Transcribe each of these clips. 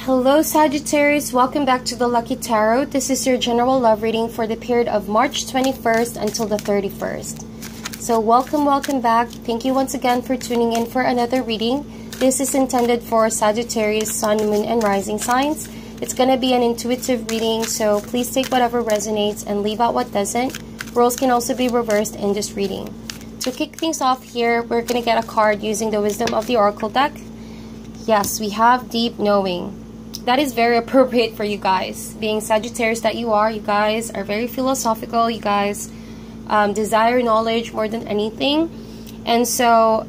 Hello Sagittarius, welcome back to the Lucky Tarot. This is your general love reading for the period of March 21st until the 31st. So welcome back. Thank you once again for tuning in for another reading. This is intended for Sagittarius, Sun, Moon, and Rising signs. It's going to be an intuitive reading, so please take whatever resonates and leave out what doesn't. Roles can also be reversed in this reading. To kick things off here, we're going to get a card using the Wisdom of the Oracle deck. Yes, we have Deep Knowing. That is very appropriate for you guys. Being Sagittarius that you guys are very philosophical. You guys desire knowledge more than anything. And so,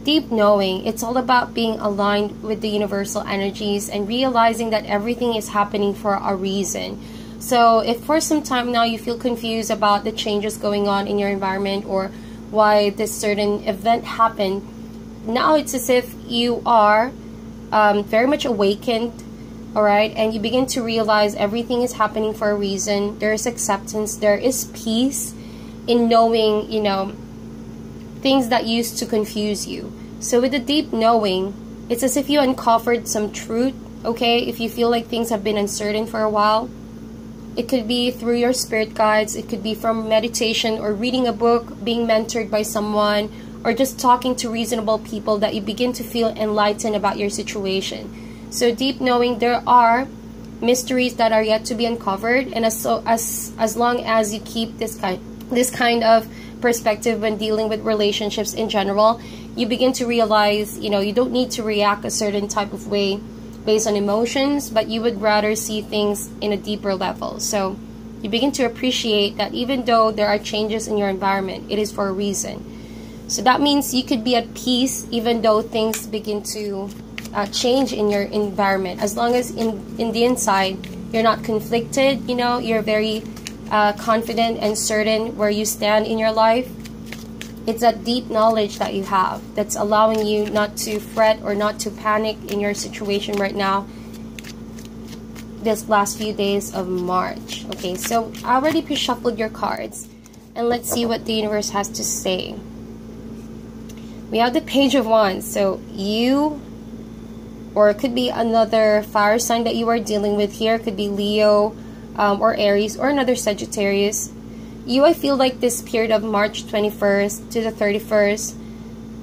deep knowing, it's all about being aligned with the universal energies and realizing that everything is happening for a reason. So if for some time now you feel confused about the changes going on in your environment or why this certain event happened, now it's as if you are very much awakened, all right, and you begin to realize everything is happening for a reason. There is acceptance, there is peace in knowing, you know, things that used to confuse you. So with the deep knowing, it's as if you uncovered some truth, okay? If you feel like things have been uncertain for a while, it could be through your spirit guides, it could be from meditation or reading a book, being mentored by someone, or just talking to reasonable people, that you begin to feel enlightened about your situation. So deep knowing, there are mysteries that are yet to be uncovered, and as long as you keep this kind of perspective when dealing with relationships in general, you begin to realize, you know, you don't need to react a certain type of way based on emotions, but you would rather see things in a deeper level. So you begin to appreciate that even though there are changes in your environment, it is for a reason. So that means you could be at peace even though things begin to change in your environment. As long as in the inside, you're not conflicted, you know, you're very confident and certain where you stand in your life. It's that deep knowledge that you have that's allowing you not to fret or not to panic in your situation right now this last few days of March. Okay, so I already pre-shuffled your cards, and let's see what the universe has to say. We have the Page of Wands. So you, or it could be another fire sign that you are dealing with here. It could be Leo or Aries or another Sagittarius. You, I feel like this period of March 21st to the 31st,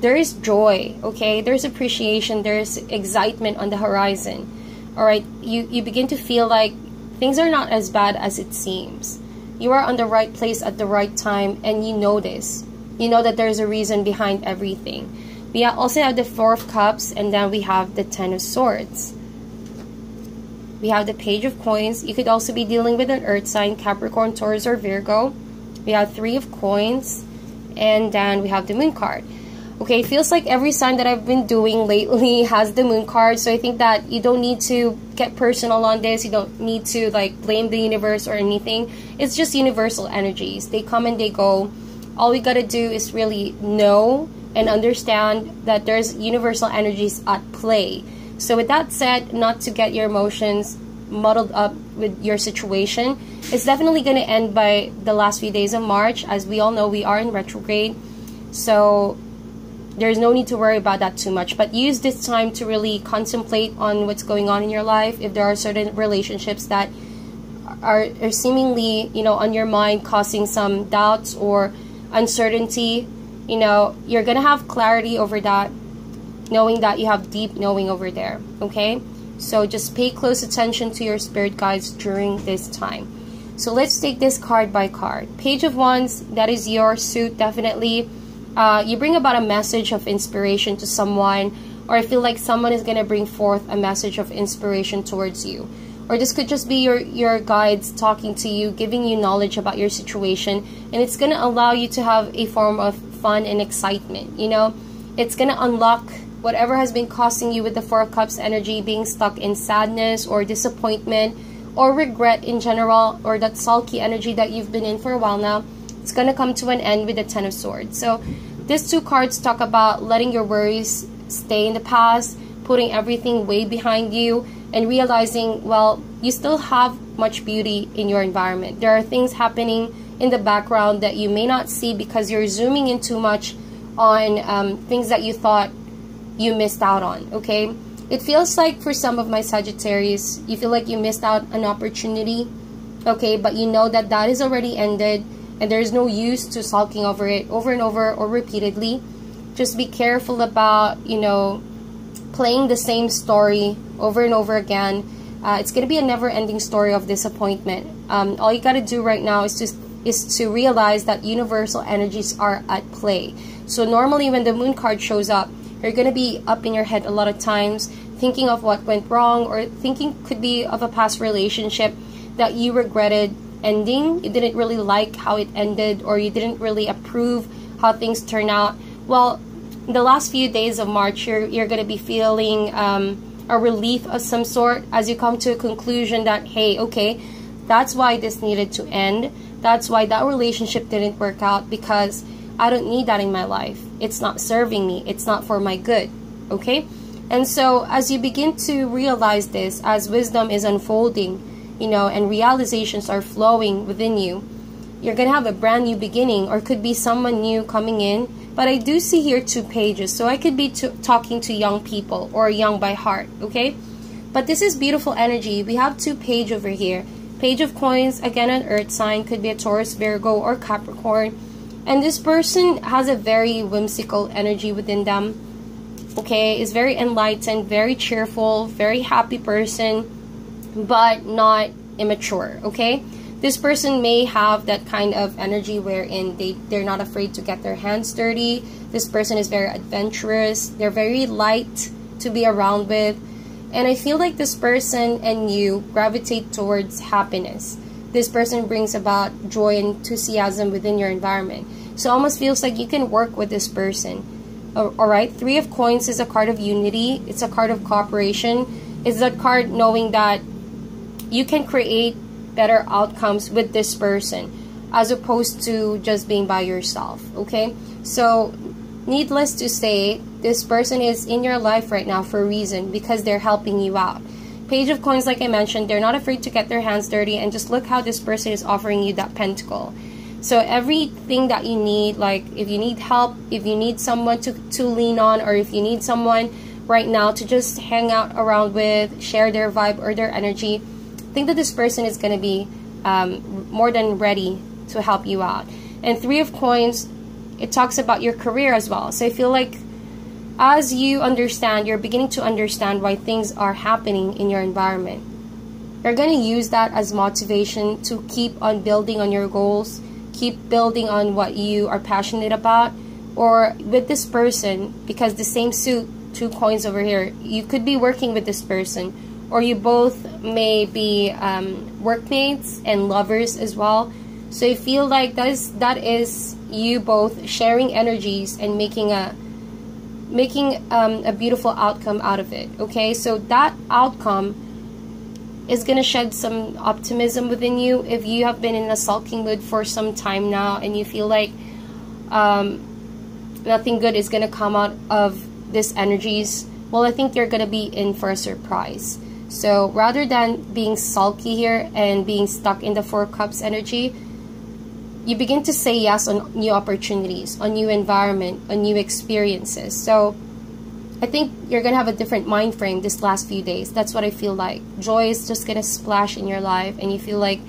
there is joy, okay? There's appreciation, there's excitement on the horizon. All right, you begin to feel like things are not as bad as it seems. You are on the right place at the right time, and you know this. You know that there's a reason behind everything. We also have the Four of Cups, and then we have the Ten of Swords. We have the Page of Coins. You could also be dealing with an earth sign, Capricorn, Taurus, or Virgo. We have Three of Coins, and then we have the Moon card. Okay, it feels like every sign that I've been doing lately has the Moon card, so I think that you don't need to get personal on this. You don't need to like blame the universe or anything. It's just universal energies. They come and they go. All we gotta do is really know and understand that there's universal energies at play. So with that said, not to get your emotions muddled up with your situation, it's definitely going to end by the last few days of March. As we all know, we are in retrograde, so there's no need to worry about that too much. But use this time to really contemplate on what's going on in your life. If there are certain relationships that are seemingly, you know, on your mind, causing some doubts or uncertainty, you know, you're gonna have clarity over that, knowing that you have deep knowing over there. Okay, so just pay close attention to your spirit guides during this time. So let's take this card by card. Page of Wands, that is your suit, definitely. You bring about a message of inspiration to someone, or I feel like someone is gonna bring forth a message of inspiration towards you. Or this could just be your guides talking to you, giving you knowledge about your situation. And it's going to allow you to have a form of fun and excitement, you know. It's going to unlock whatever has been causing you with the Four of Cups energy, being stuck in sadness or disappointment or regret in general, or that sulky energy that you've been in for a while now. It's going to come to an end with the Ten of Swords. So these two cards talk about letting your worries stay in the past, putting everything way behind you, and realizing, well, you still have much beauty in your environment. There are things happening in the background that you may not see because you're zooming in too much on things that you thought you missed out on, okay? It feels like for some of my Sagittarius, you feel like you missed out an opportunity, okay, but you know that that is already ended and there's no use to sulking over it over and over or repeatedly. Just be careful about, you know, playing the same story over and over again. It's going to be a never-ending story of disappointment. All you got to do right now is to realize that universal energies are at play. So normally when the moon card shows up, you're going to be up in your head a lot of times, thinking of what went wrong, or thinking could be of a past relationship that you regretted ending. You didn't really like how it ended, or you didn't really approve how things turned out. Well, in the last few days of March, you're going to be feeling a relief of some sort as you come to a conclusion that, hey, okay, that's why this needed to end. That's why that relationship didn't work out, because I don't need that in my life. It's not serving me. It's not for my good. Okay? And so as you begin to realize this, as wisdom is unfolding, you know, and realizations are flowing within you, you're going to have a brand new beginning, or could be someone new coming in. But I do see here 2 pages. So I could be talking to young people or young by heart. Okay? But this is beautiful energy. We have 2 pages over here. Page of Coins, again an earth sign, could be a Taurus, Virgo, or Capricorn. And this person has a very whimsical energy within them. Okay, is very enlightened, very cheerful, very happy person, but not immature. Okay, this person may have that kind of energy wherein they're not afraid to get their hands dirty. This person is very adventurous. They're very light to be around with. And I feel like this person and you gravitate towards happiness. This person brings about joy and enthusiasm within your environment. So it almost feels like you can work with this person. Alright, 3 of Coins is a card of unity. It's a card of cooperation. It's that card knowing that you can create better outcomes with this person as opposed to just being by yourself. Okay, so needless to say, this person is in your life right now for a reason, because they're helping you out. Page of Coins, like I mentioned, they're not afraid to get their hands dirty, and just look how this person is offering you that pentacle. So everything that you need, like if you need help, if you need someone to lean on, or if you need someone right now to just hang out around with, share their vibe or their energy, I think that this person is going to be more than ready to help you out. And 3 of Coins, it talks about your career as well. So I feel like as you understand, you're beginning to understand why things are happening in your environment. You're going to use that as motivation to keep on building on your goals, keep building on what you are passionate about. Or with this person, because the same suit, 2 coins over here, you could be working with this person, or you both may be workmates and lovers as well. So I feel like that is you both sharing energies and making a beautiful outcome out of it. Okay, so that outcome is going to shed some optimism within you. If you have been in a sulking mood for some time now and you feel like nothing good is going to come out of these energies, well, I think you're going to be in for a surprise. So rather than being sulky here and being stuck in the 4 cups energy, you begin to say yes on new opportunities, on new environment, on new experiences. So I think you're going to have a different mind frame this last few days. That's what I feel like. Joy is just going to splash in your life, and you feel like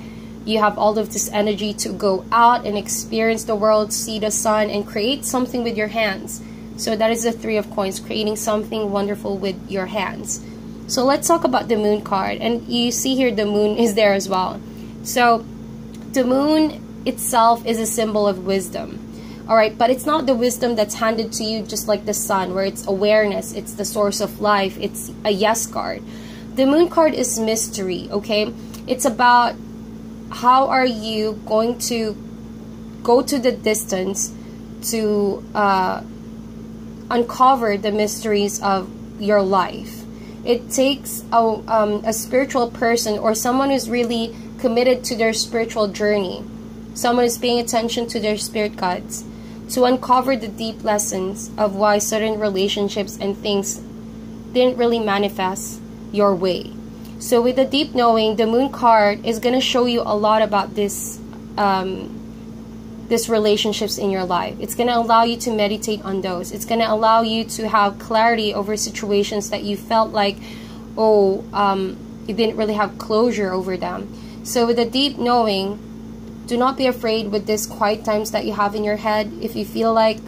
you have all of this energy to go out and experience the world, see the sun, and create something with your hands. So that is the 3 of Coins, creating something wonderful with your hands. So let's talk about the moon card. And you see here the moon is there as well. So the moon itself is a symbol of wisdom. Alright, but it's not the wisdom that's handed to you just like the sun, where it's awareness, it's the source of life, it's a yes card. The moon card is mystery, okay? It's about how are you going to go to the distance to uncover the mysteries of your life. It takes a spiritual person, or someone who's really committed to their spiritual journey, someone who's paying attention to their spirit guides, to uncover the deep lessons of why certain relationships and things didn't really manifest your way. So with the deep knowing, the moon card is going to show you a lot about this these relationships in your life. It's going to allow you to meditate on those. It's going to allow you to have clarity over situations that you felt like, oh, you didn't really have closure over them. So with a deep knowing, do not be afraid with these quiet times that you have in your head. If you feel like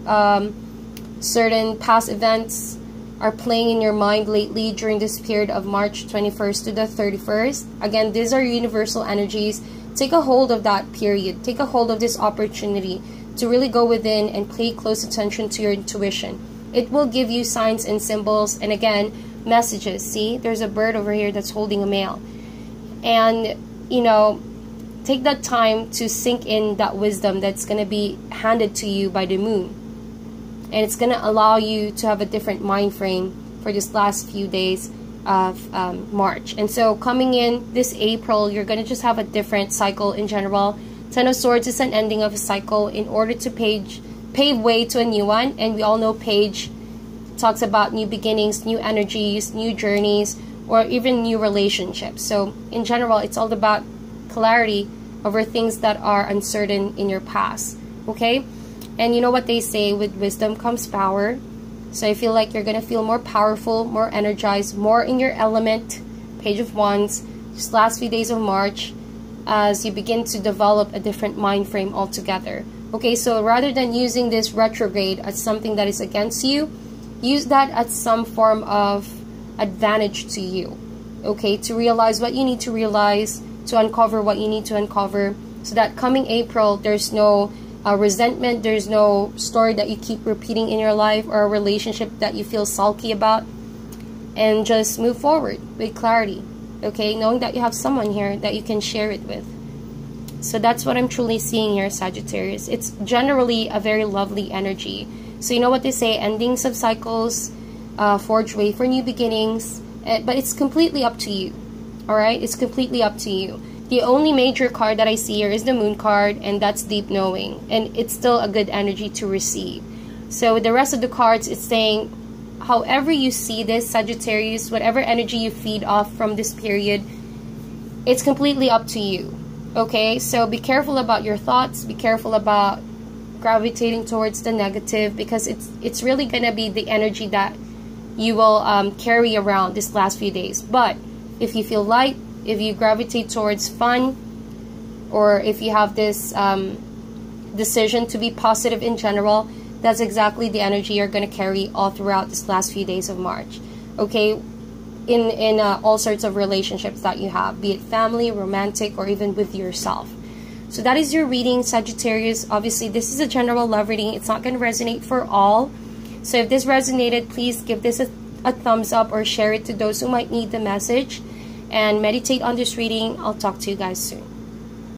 certain past events are playing in your mind lately during this period of March 21st to the 31st, again, these are universal energies. Take a hold of that period. Take a hold of this opportunity to really go within and pay close attention to your intuition. It will give you signs and symbols, and again, messages. See, there's a bird over here that's holding a mail. And, you know, take that time to sink in that wisdom that's going to be handed to you by the moon. And it's going to allow you to have a different mind frame for this last few days of March. And so coming in this April, you're going to just have a different cycle in general. Ten of Swords is an ending of a cycle in order to pave way to a new one. And we all know Page talks about new beginnings, new energies, new journeys, or even new relationships. So in general, it's all about clarity over things that are uncertain in your past. Okay? And you know what they say, with wisdom comes power. So I feel like you're going to feel more powerful, more energized, more in your element. Page of Wands, just last few days of March, as you begin to develop a different mind frame altogether. Okay, so rather than using this retrograde as something that is against you, use that as some form of advantage to you. Okay, to realize what you need to realize, to uncover what you need to uncover, so that coming April, there's no resentment, there's no story that you keep repeating in your life, or a relationship that you feel sulky about, and just move forward with clarity. Okay, knowing that you have someone here that you can share it with. So that's what I'm truly seeing here, Sagittarius. It's generally a very lovely energy. So you know what they say, endings of cycles forge way for new beginnings, but it's completely up to you. All right, it's completely up to you. The only major card that I see here is the Moon card, and that's deep knowing, and it's still a good energy to receive. So with the rest of the cards, it's saying, however you see this, Sagittarius, whatever energy you feed off from this period, it's completely up to you. Okay, so be careful about your thoughts, be careful about gravitating towards the negative, because it's really gonna be the energy that you will carry around this last few days. But if you feel light, if you gravitate towards fun, or if you have this decision to be positive in general, that's exactly the energy you're going to carry all throughout this last few days of March. Okay, in all sorts of relationships that you have, be it family, romantic, or even with yourself. So that is your reading, Sagittarius. Obviously, this is a general love reading. It's not going to resonate for all. So if this resonated, please give this a thumbs up, or share it to those who might need the message. And meditate on this reading. I'll talk to you guys soon.